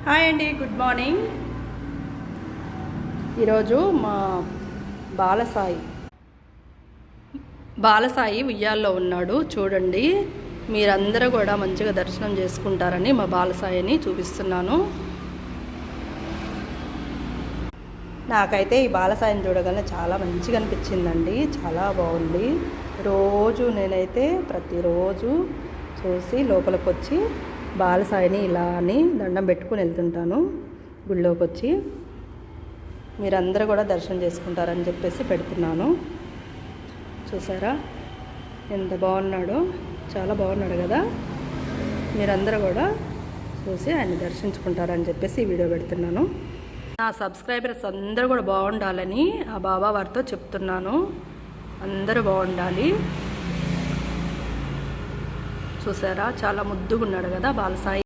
Hi అండి, good morning. ఈరోజు మా బాలసాయి ఉయ్యాల్లో ఉన్నాడు. చూడండి, మీరందరూ కూడా మంచిగా దర్శనం చేసుకుంటారని మా బాలసాయిని చూపిస్తున్నాను. నాకైతే ఈ బాలసాయిని చూడగానే చాలా మంచిగా అనిపించిందండి. చాలా బాగుంది. రోజు నేనైతే ప్రతిరోజు చూసి లోపలికి వచ్చి బాలసాయిని ఇలా అని దండం పెట్టుకుని వెళ్తుంటాను. గుళ్ళోకి వచ్చి మీరందరూ కూడా దర్శనం చేసుకుంటారని చెప్పేసి పెడుతున్నాను. చూసారా ఎంత బాగున్నాడో, చాలా బాగున్నాడు కదా. మీరందరూ కూడా చూసి ఆయన దర్శించుకుంటారని చెప్పేసి ఈ వీడియో పెడుతున్నాను. నా సబ్స్క్రైబర్స్ అందరూ కూడా బాగుండాలని ఆ బాబా వారితో చెప్తున్నాను. అందరూ బాగుండాలి. చూసారా చాలా ముద్దుగా ఉన్నాడు కదా బాలసాయి.